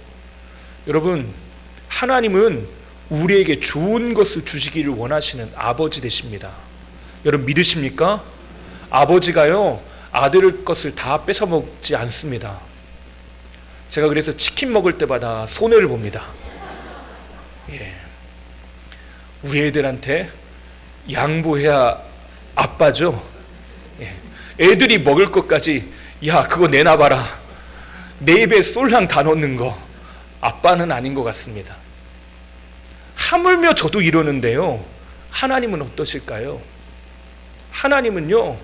여러분, 하나님은 우리에게 좋은 것을 주시기를 원하시는 아버지 되십니다. 여러분 믿으십니까? 아버지가요, 아들 것을 다 뺏어 먹지 않습니다. 제가 그래서 치킨 먹을 때마다 손해를 봅니다. 우리 애들한테 양보해야 아빠죠. 애들이 먹을 것까지 야 그거 내놔봐라, 내 입에 쏠랑 다 넣는 거, 아빠는 아닌 것 같습니다. 하물며 저도 이러는데요, 하나님은 어떠실까요? 하나님은요,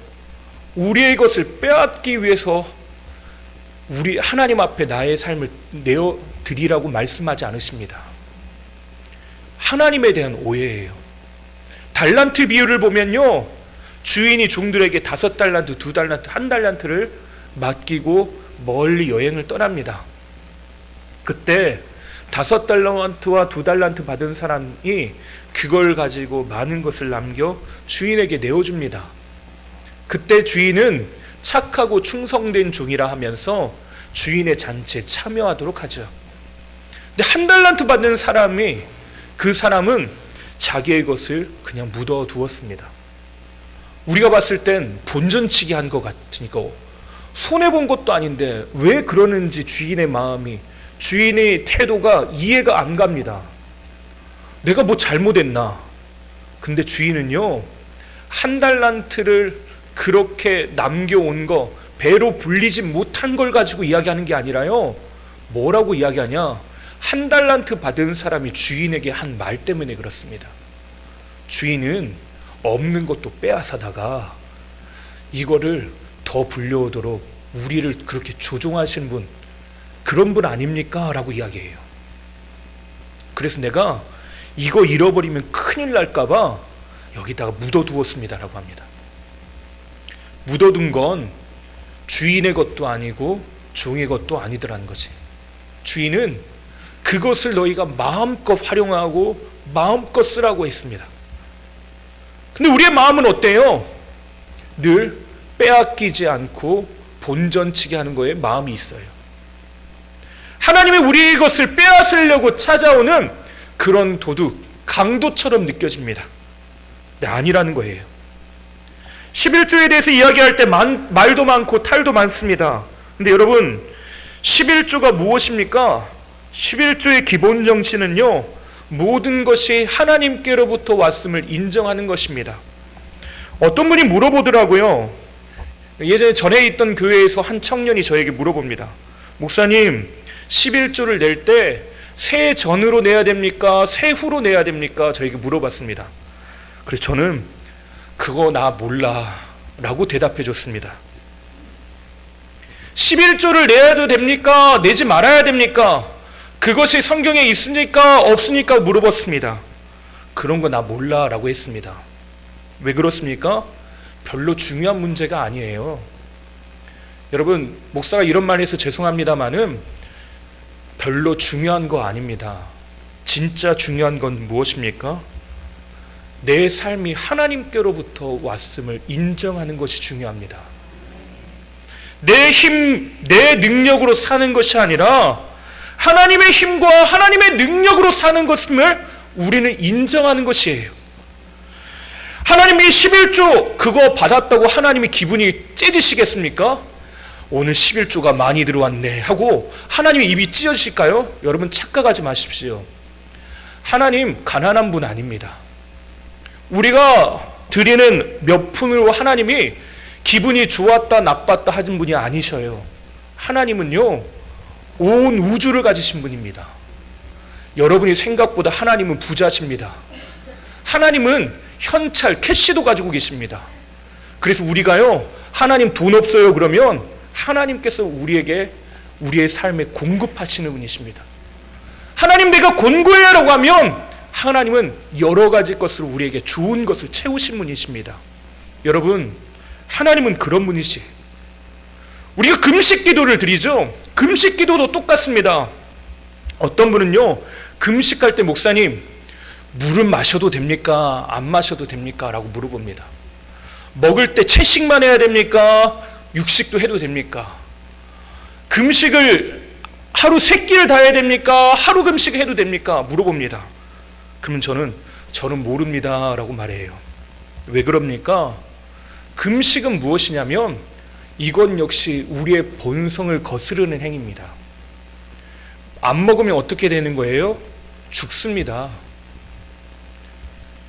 우리의 것을 빼앗기 위해서 우리 하나님 앞에 나의 삶을 내어드리라고 말씀하지 않으십니다. 하나님에 대한 오해예요. 달란트 비유를 보면요, 주인이 종들에게 5달란트, 2달란트, 1달란트를 맡기고 멀리 여행을 떠납니다. 그때 5달란트와 2달란트 받은 사람이 그걸 가지고 많은 것을 남겨 주인에게 내어줍니다. 그때 주인은 착하고 충성된 종이라 하면서 주인의 잔치에 참여하도록 하죠. 근데 1달란트 받는 사람이, 그 사람은 자기의 것을 그냥 묻어두었습니다. 우리가 봤을 땐 본전치기 한 것 같으니까 손해본 것도 아닌데 왜 그러는지 주인의 마음이, 주인의 태도가 이해가 안 갑니다. 내가 뭐 잘못했나? 근데 주인은요, 1달란트를 그렇게 남겨온 거, 배로 불리지 못한 걸 가지고 이야기하는 게 아니라요, 뭐라고 이야기하냐? 1달란트 받은 사람이 주인에게 한 말 때문에 그렇습니다. 주인은 없는 것도 빼앗아다가 이거를 더 불려오도록 우리를 그렇게 조종하신 분, 그런 분 아닙니까? 라고 이야기해요. 그래서 내가 이거 잃어버리면 큰일 날까봐 여기다가 묻어두었습니다 라고 합니다. 묻어둔 건 주인의 것도 아니고 종의 것도 아니더라는 거지. 주인은 그것을 너희가 마음껏 활용하고 마음껏 쓰라고 했습니다. 근데 우리의 마음은 어때요? 늘 빼앗기지 않고 본전치게 하는 거에 마음이 있어요. 하나님이 우리의 것을 빼앗으려고 찾아오는 그런 도둑, 강도처럼 느껴집니다. 네, 아니라는 거예요. 11조에 대해서 이야기할 때 말도 많고 탈도 많습니다. 근데 여러분, 11조가 무엇입니까? 11조의 기본 정신은요, 모든 것이 하나님께로부터 왔음을 인정하는 것입니다. 어떤 분이 물어보더라고요. 예전에 전에 있던 교회에서 한 청년이 저에게 물어봅니다. 목사님, 11조를 낼 때 새 전으로 내야 됩니까? 새 후로 내야 됩니까? 저에게 물어봤습니다. 그래서 저는 그거 나 몰라 라고 대답해 줬습니다. 11조를 내야도 됩니까? 내지 말아야 됩니까? 그것이 성경에 있습니까? 없습니까? 물어봤습니다. 그런 거 나 몰라 라고 했습니다. 왜 그렇습니까? 별로 중요한 문제가 아니에요. 여러분, 목사가 이런 말 해서 죄송합니다마는 별로 중요한 거 아닙니다. 진짜 중요한 건 무엇입니까? 내 삶이 하나님께로부터 왔음을 인정하는 것이 중요합니다. 내 힘, 내 능력으로 사는 것이 아니라 하나님의 힘과 하나님의 능력으로 사는 것임을 우리는 인정하는 것이에요. 하나님이 11조 그거 받았다고 하나님이 기분이 째지시겠습니까? 오늘 11조가 많이 들어왔네 하고 하나님의 입이 찢어지실까요? 여러분 착각하지 마십시오. 하나님 가난한 분 아닙니다. 우리가 드리는 몇 푼으로 하나님이 기분이 좋았다 나빴다 하신 분이 아니셔요. 하나님은요, 온 우주를 가지신 분입니다. 여러분이 생각보다 하나님은 부자십니다. 하나님은 현찰, 캐시도 가지고 계십니다. 그래서 우리가요, 하나님 돈 없어요 그러면 하나님께서 우리에게 우리의 삶에 공급하시는 분이십니다. 하나님 내가 곤고해요 라고 하면 하나님은 여러 가지 것으로 우리에게 좋은 것을 채우신 분이십니다. 여러분, 하나님은 그런 분이지. 우리가 금식 기도를 드리죠. 금식 기도도 똑같습니다. 어떤 분은요, 금식할 때 목사님, 물은 마셔도 됩니까? 안 마셔도 됩니까? 라고 물어봅니다. 먹을 때 채식만 해야 됩니까? 육식도 해도 됩니까? 금식을 하루 3끼를 다 해야 됩니까? 하루 금식 해도 됩니까? 물어봅니다. 그러면 저는 모릅니다 라고 말해요. 왜 그럽니까? 금식은 무엇이냐면 이건 역시 우리의 본성을 거스르는 행위입니다. 안 먹으면 어떻게 되는 거예요? 죽습니다.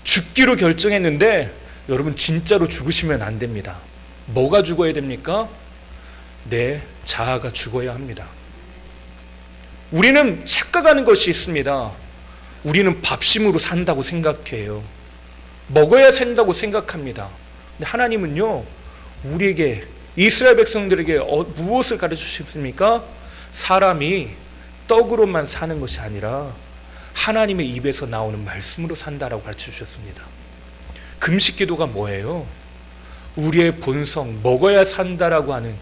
죽기로 결정했는데 여러분, 진짜로 죽으시면 안 됩니다. 뭐가 죽어야 됩니까? 내 자아가 죽어야 합니다. 우리는 착각하는 것이 있습니다. 우리는 밥심으로 산다고 생각해요. 먹어야 산다고 생각합니다. 근데 하나님은요, 우리에게, 이스라엘 백성들에게 무엇을 가르쳐 주십니까? 사람이 떡으로만 사는 것이 아니라 하나님의 입에서 나오는 말씀으로 산다라고 가르쳐 주셨습니다. 금식 기도가 뭐예요? 우리의 본성, 먹어야 산다라고 하는,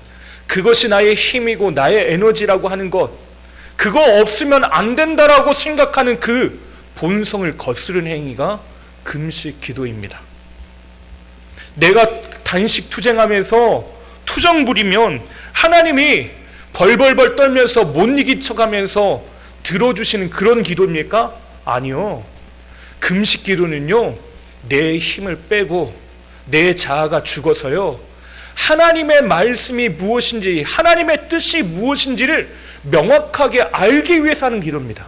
그것이 나의 힘이고 나의 에너지라고 하는 것, 그거 없으면 안 된다라고 생각하는 그 본성을 거스르는 행위가 금식 기도입니다. 내가 단식 투쟁하면서 투정 부리면 하나님이 벌벌벌 떨면서 못 이긴 척하면서 들어주시는 그런 기도입니까? 아니요. 금식 기도는요, 내 힘을 빼고 내 자아가 죽어서요, 하나님의 말씀이 무엇인지, 하나님의 뜻이 무엇인지를 명확하게 알기 위해서 하는 기도입니다.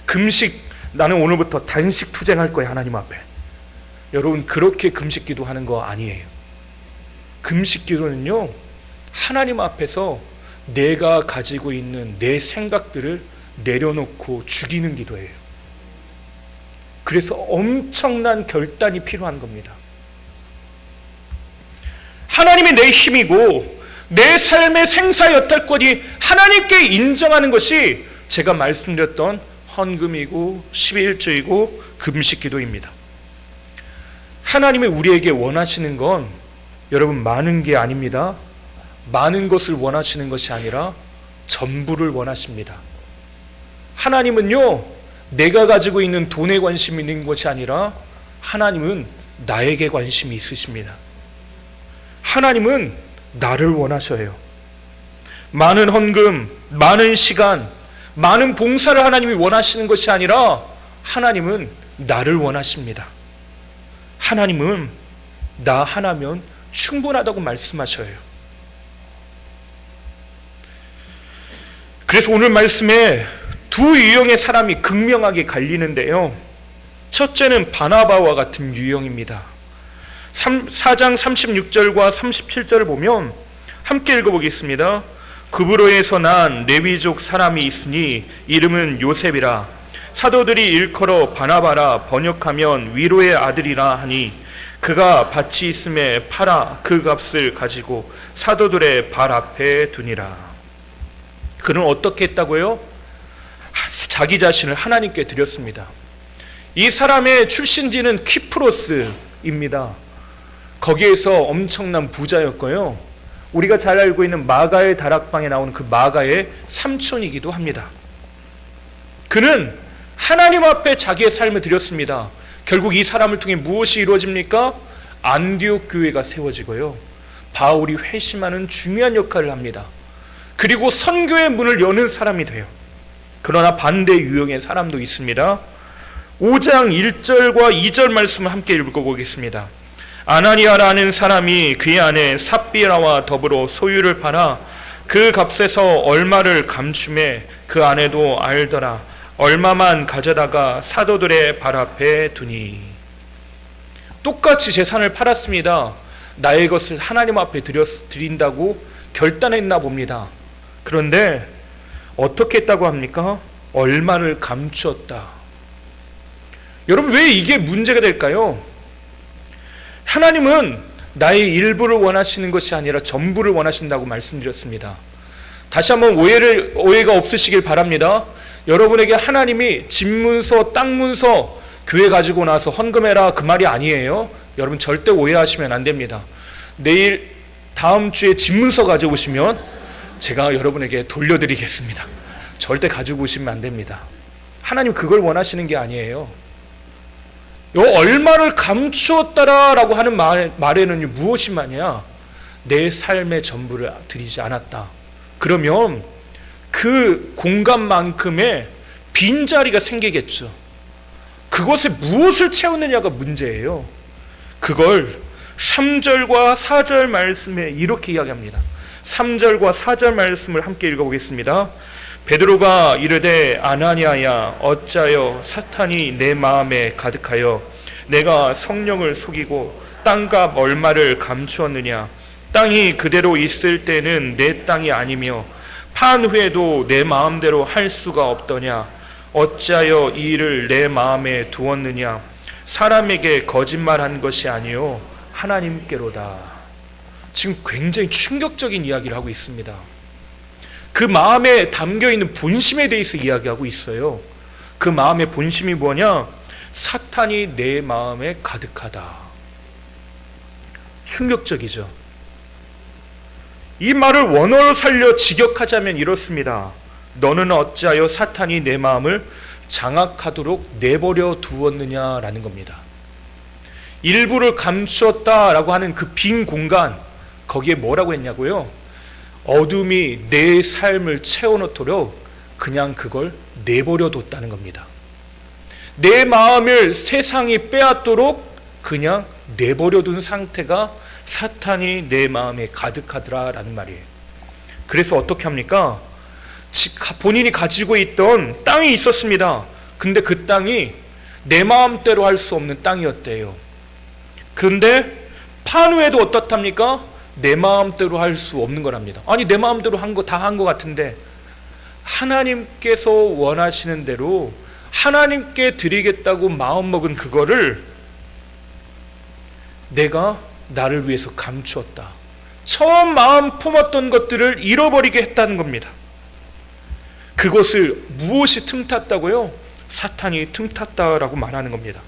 금식, 나는 오늘부터 단식 투쟁할 거야 하나님 앞에. 여러분, 그렇게 금식 기도하는 거 아니에요. 금식 기도는요, 하나님 앞에서 내가 가지고 있는 내 생각들을 내려놓고 죽이는 기도예요. 그래서 엄청난 결단이 필요한 겁니다. 하나님이 내 힘이고 내 삶의 생사 여탈권이 하나님께 인정하는 것이 제가 말씀드렸던 헌금이고 11조이고 금식 기도입니다. 하나님이 우리에게 원하시는 건 여러분, 많은 게 아닙니다. 많은 것을 원하시는 것이 아니라 전부를 원하십니다. 하나님은요, 내가 가지고 있는 돈에 관심이 있는 것이 아니라 하나님은 나에게 관심이 있으십니다. 하나님은 나를 원하셔요. 많은 헌금, 많은 시간, 많은 봉사를 하나님이 원하시는 것이 아니라 하나님은 나를 원하십니다. 하나님은 나 하나면 충분하다고 말씀하셔요. 그래서 오늘 말씀에 두 유형의 사람이 극명하게 갈리는데요. 첫째는 바나바와 같은 유형입니다. 4장 36절과 37절을 보면 함께 읽어보겠습니다. 그브로에서 난 레위족 사람이 있으니 이름은 요셉이라. 사도들이 일컬어 바나바라 번역하면 위로의 아들이라 하니 그가 밭이 있음에 팔아 그 값을 가지고 사도들의 발 앞에 두니라. 그는 어떻게 했다고요? 자기 자신을 하나님께 드렸습니다. 이 사람의 출신지는 키프로스입니다. 거기에서 엄청난 부자였고요, 우리가 잘 알고 있는 마가의 다락방에 나오는 그 마가의 삼촌이기도 합니다. 그는 하나님 앞에 자기의 삶을 드렸습니다. 결국 이 사람을 통해 무엇이 이루어집니까? 안디옥 교회가 세워지고요, 바울이 회심하는 중요한 역할을 합니다. 그리고 선교의 문을 여는 사람이 돼요. 그러나 반대 유형의 사람도 있습니다. 5장 1절과 2절 말씀을 함께 읽어보겠습니다. 아나니아라는 사람이 그의 아내 삽비라와 더불어 소유를 팔아 그 값에서 얼마를 감춤해 그 아내도 알더라. 얼마만 가져다가 사도들의 발 앞에 두니. 똑같이 재산을 팔았습니다. 나의 것을 하나님 앞에 드린다고 결단했나 봅니다. 그런데 어떻게 했다고 합니까? 얼마를 감추었다. 여러분, 왜 이게 문제가 될까요? 하나님은 나의 일부를 원하시는 것이 아니라 전부를 원하신다고 말씀드렸습니다. 다시 한번 오해가 없으시길 바랍니다. 여러분에게 하나님이 집 문서, 땅 문서, 교회 가지고 나서 헌금해라 그 말이 아니에요. 여러분 절대 오해하시면 안 됩니다. 내일 다음 주에 집문서 가져오시면 제가 여러분에게 돌려드리겠습니다. 절대 가지고 오시면 안 됩니다. 하나님 그걸 원하시는 게 아니에요. 얼마를 감추었다라고 하는 말에는 무엇이 많냐? 내 삶의 전부를 드리지 않았다. 그러면 그 공간만큼의 빈자리가 생기겠죠. 그것에 무엇을 채우느냐가 문제예요. 그걸 3절과 4절 말씀에 이렇게 이야기합니다. 3절과 4절 말씀을 함께 읽어보겠습니다. 베드로가 이르되 아나니아야 어찌하여 사탄이 내 마음에 가득하여 내가 성령을 속이고 땅값 얼마를 감추었느냐. 땅이 그대로 있을 때는 내 땅이 아니며 판 후에도 내 마음대로 할 수가 없더냐. 어찌하여 이 일을 내 마음에 두었느냐. 사람에게 거짓말한 것이 아니요 하나님께로다. 지금 굉장히 충격적인 이야기를 하고 있습니다. 그 마음에 담겨있는 본심에 대해서 이야기하고 있어요. 그 마음의 본심이 뭐냐? 사탄이 내 마음에 가득하다. 충격적이죠. 이 말을 원어로 살려 직역하자면 이렇습니다. 너는 어찌하여 사탄이 내 마음을 장악하도록 내버려 두었느냐라는 겁니다. 일부를 감추었다라고 하는 그 빈 공간, 거기에 뭐라고 했냐고요? 어둠이 내 삶을 채워놓도록 그냥 그걸 내버려 뒀다는 겁니다. 내 마음을 세상이 빼앗도록 그냥 내버려 둔 상태가 사탄이 내 마음에 가득하더라라는 말이에요. 그래서 어떻게 합니까? 본인이 가지고 있던 땅이 있었습니다. 근데 그 땅이 내 마음대로 할 수 없는 땅이었대요. 근데 판 후에도 어떻답니까? 내 마음대로 할 수 없는 거랍니다. 아니 내 마음대로 한 거 다 한 거 같은데 하나님께서 원하시는 대로 하나님께 드리겠다고 마음먹은 그거를 내가 나를 위해서 감추었다. 처음 마음 품었던 것들을 잃어버리게 했다는 겁니다. 그것을 무엇이 틈탔다고요? 사탄이 틈탔다라고 말하는 겁니다.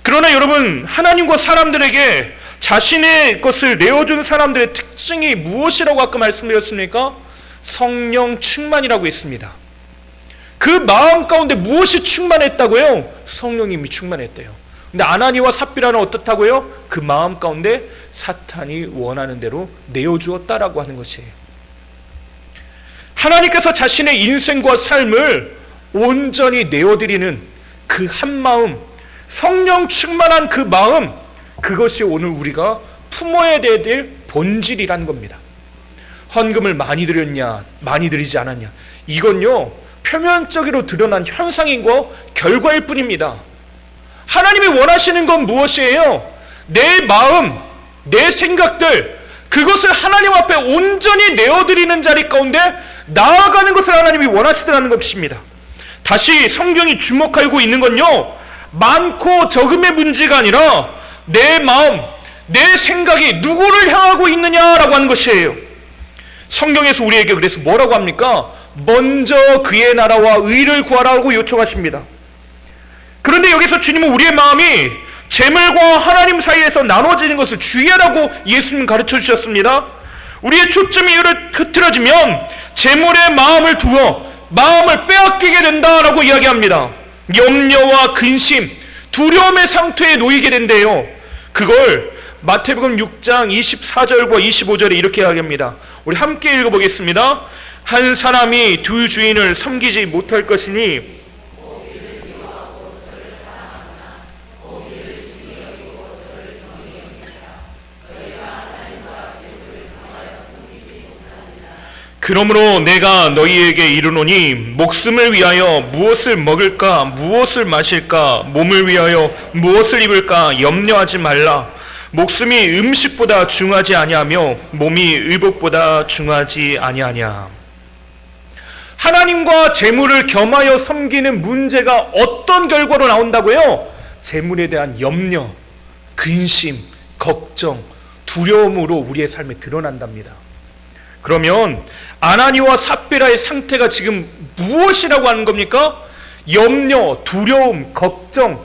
그러나 여러분, 하나님과 사람들에게 자신의 것을 내어준 사람들의 특징이 무엇이라고 아까 말씀드렸습니까? 성령 충만이라고 했습니다. 그 마음 가운데 무엇이 충만했다고요? 성령님이 충만했대요. 근데 아나니와 삽비라는 어떻다고요? 그 마음 가운데 사탄이 원하는 대로 내어주었다라고 하는 것이에요. 하나님께서 자신의 인생과 삶을 온전히 내어드리는 그 한 마음, 성령 충만한 그 마음, 그것이 오늘 우리가 품어야 될 본질이라는 겁니다. 헌금을 많이 드렸냐, 많이 드리지 않았냐, 이건요 표면적으로 드러난 현상인과 결과일 뿐입니다. 하나님이 원하시는 건 무엇이에요? 내 마음, 내 생각들, 그것을 하나님 앞에 온전히 내어드리는 자리 가운데 나아가는 것을 하나님이 원하시더라는 것입니다. 다시 성경이 주목하고 있는 건요, 많고 적음의 문제가 아니라 내 마음, 내 생각이 누구를 향하고 있느냐라고 하는 것이에요. 성경에서 우리에게 그래서 뭐라고 합니까? 먼저 그의 나라와 의를 구하라고 요청하십니다. 그런데 여기서 주님은 우리의 마음이 재물과 하나님 사이에서 나눠지는 것을 주의하라고 예수님 가르쳐 주셨습니다. 우리의 초점이 흐트러지면 재물에 마음을 두어 마음을 빼앗기게 된다라고 이야기합니다. 염려와 근심, 두려움의 상태에 놓이게 된대요. 그걸 마태복음 6장 24절과 25절에 이렇게 이야기합니다. 우리 함께 읽어보겠습니다. 한 사람이 두 주인을 섬기지 못할 것이니 그러므로 내가 너희에게 이르노니 목숨을 위하여 무엇을 먹을까 무엇을 마실까 몸을 위하여 무엇을 입을까 염려하지 말라. 목숨이 음식보다 중하지 아니하며 몸이 의복보다 중하지 아니하냐. 하나님과 재물을 겸하여 섬기는 문제가 어떤 결과로 나온다고요? 재물에 대한 염려, 근심, 걱정, 두려움으로 우리의 삶에 드러난답니다. 그러면 아나니와 삽비라의 상태가 지금 무엇이라고 하는 겁니까? 염려, 두려움, 걱정,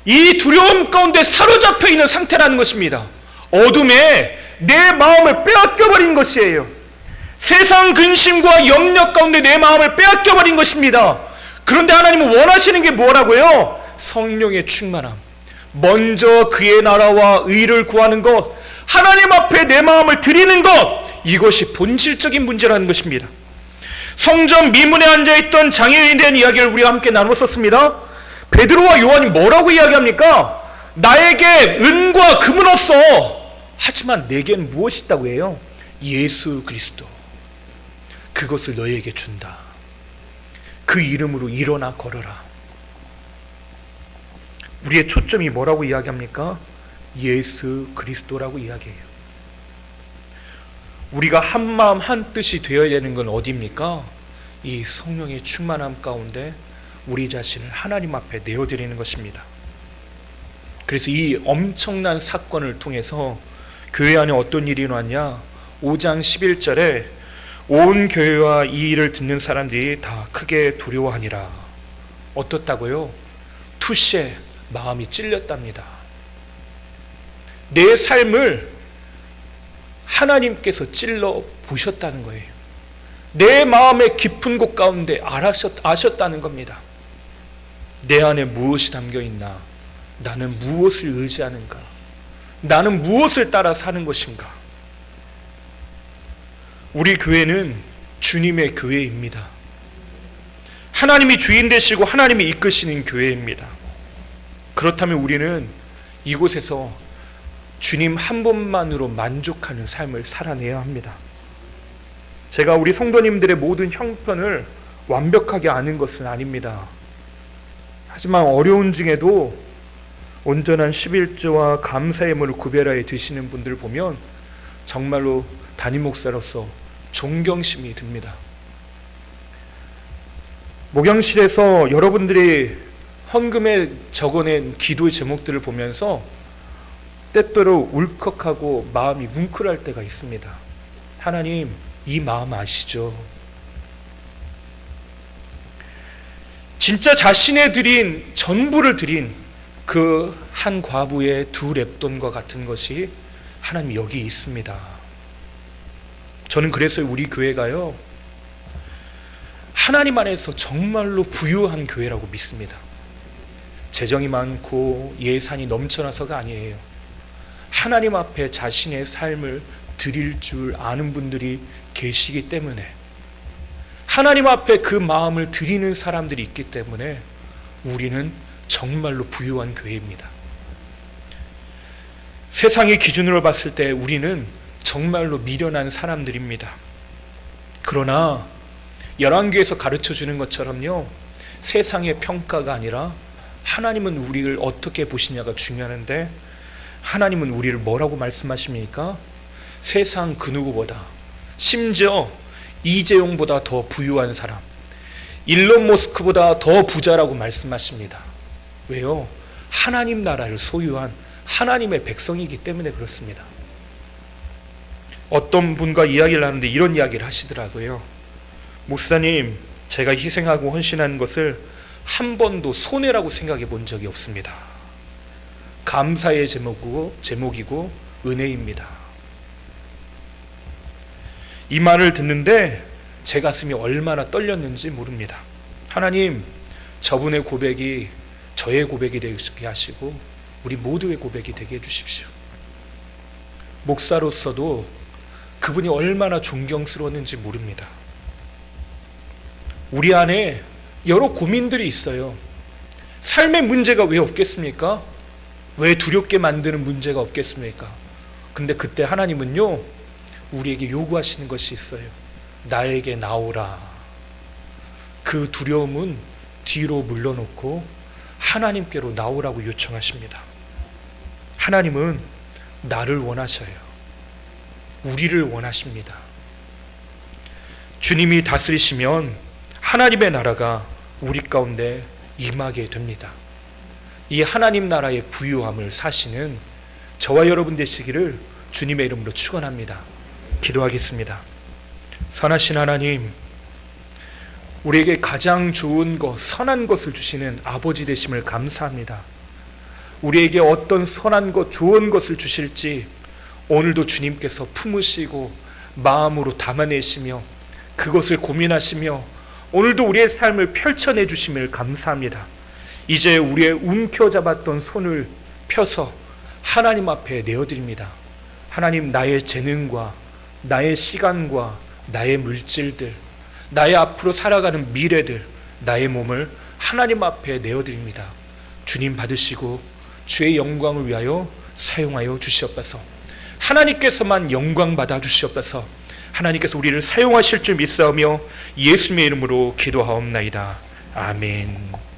이 두려움 가운데 사로잡혀 있는 상태라는 것입니다. 어둠에 내 마음을 빼앗겨버린 것이에요. 세상 근심과 염려 가운데 내 마음을 빼앗겨버린 것입니다. 그런데 하나님은 원하시는 게 뭐라고요? 성령의 충만함. 먼저 그의 나라와 의를 구하는 것, 하나님 앞에 내 마음을 드리는 것, 이것이 본질적인 문제라는 것입니다. 성전 미문에 앉아있던 장애인에 대한 이야기를 우리가 함께 나눴었습니다. 베드로와 요한이 뭐라고 이야기합니까? 나에게 은과 금은 없어. 하지만 내겐 무엇이 있다고 해요? 예수 그리스도. 그것을 너희에게 준다. 그 이름으로 일어나 걸어라. 우리의 초점이 뭐라고 이야기합니까? 예수 그리스도라고 이야기해요. 우리가 한 마음 한 뜻이 되어야 되는 건 어디입니까? 이 성령의 충만함 가운데 우리 자신을 하나님 앞에 내어드리는 것입니다. 그래서 이 엄청난 사건을 통해서 교회 안에 어떤 일이 일어났냐? 5장 11절에 온 교회와 이 일을 듣는 사람들이 다 크게 두려워하니라. 어떻다고요? 투시에 마음이 찔렸답니다. 내 삶을 하나님께서 찔러 보셨다는 거예요. 내 마음의 깊은 곳 가운데 아셨다는 겁니다. 내 안에 무엇이 담겨 있나? 나는 무엇을 의지하는가? 나는 무엇을 따라 사는 것인가? 우리 교회는 주님의 교회입니다. 하나님이 주인 되시고 하나님이 이끄시는 교회입니다. 그렇다면 우리는 이곳에서 주님 한 분만으로 만족하는 삶을 살아내야 합니다. 제가 우리 성도님들의 모든 형편을 완벽하게 아는 것은 아닙니다. 하지만 어려운 중에도 온전한 11조와 감사의 물을 구별하여 드시는 분들 보면 정말로 담임 목사로서 존경심이 듭니다. 목양실에서 여러분들이 헌금에 적어낸 기도의 제목들을 보면서 때때로 울컥하고 마음이 뭉클할 때가 있습니다. 하나님, 이 마음 아시죠? 진짜 자신의 드린 전부를 드린 그 한 과부의 2렙돈과 같은 것이 하나님 여기 있습니다. 저는 그래서 우리 교회가요, 하나님 안에서 정말로 부유한 교회라고 믿습니다. 재정이 많고 예산이 넘쳐나서가 아니에요. 하나님 앞에 자신의 삶을 드릴 줄 아는 분들이 계시기 때문에, 하나님 앞에 그 마음을 드리는 사람들이 있기 때문에 우리는 정말로 부유한 교회입니다. 세상의 기준으로 봤을 때 우리는 정말로 미련한 사람들입니다. 그러나 열왕기에서 가르쳐주는 것처럼요, 세상의 평가가 아니라 하나님은 우리를 어떻게 보시냐가 중요한데, 하나님은 우리를 뭐라고 말씀하십니까? 세상 그 누구보다, 심지어 이재용보다 더 부유한 사람, 일론 머스크보다 더 부자라고 말씀하십니다. 왜요? 하나님 나라를 소유한 하나님의 백성이기 때문에 그렇습니다. 어떤 분과 이야기를 하는데 이런 이야기를 하시더라고요. 목사님, 제가 희생하고 헌신하는 것을 한 번도 손해라고 생각해 본 적이 없습니다. 감사의 제목이고 은혜입니다. 이 말을 듣는데 제 가슴이 얼마나 떨렸는지 모릅니다. 하나님, 저분의 고백이 저의 고백이 되게 하시고 우리 모두의 고백이 되게 해주십시오. 목사로서도 그분이 얼마나 존경스러웠는지 모릅니다. 우리 안에 여러 고민들이 있어요. 삶의 문제가 왜 없겠습니까? 왜 두렵게 만드는 문제가 없겠습니까? 근데 그때 하나님은요, 우리에게 요구하시는 것이 있어요. 나에게 나오라. 그 두려움은 뒤로 물러놓고 하나님께로 나오라고 요청하십니다. 하나님은 나를 원하셔요. 우리를 원하십니다. 주님이 다스리시면 하나님의 나라가 우리 가운데 임하게 됩니다. 이 하나님 나라의 부유함을 사시는 저와 여러분 되시기를 주님의 이름으로 축원합니다. 기도하겠습니다. 선하신 하나님, 우리에게 가장 좋은 것, 선한 것을 주시는 아버지 되심을 감사합니다. 우리에게 어떤 선한 것, 좋은 것을 주실지 오늘도 주님께서 품으시고 마음으로 담아내시며 그것을 고민하시며 오늘도 우리의 삶을 펼쳐내 주심을 감사합니다. 이제 우리의 움켜잡았던 손을 펴서 하나님 앞에 내어드립니다. 하나님, 나의 재능과 나의 시간과 나의 물질들, 나의 앞으로 살아가는 미래들, 나의 몸을 하나님 앞에 내어드립니다. 주님 받으시고 주의 영광을 위하여 사용하여 주시옵소서. 하나님께서만 영광 받아 주시옵소서. 하나님께서 우리를 사용하실 줄 믿사오며 예수님의 이름으로 기도하옵나이다. 아멘.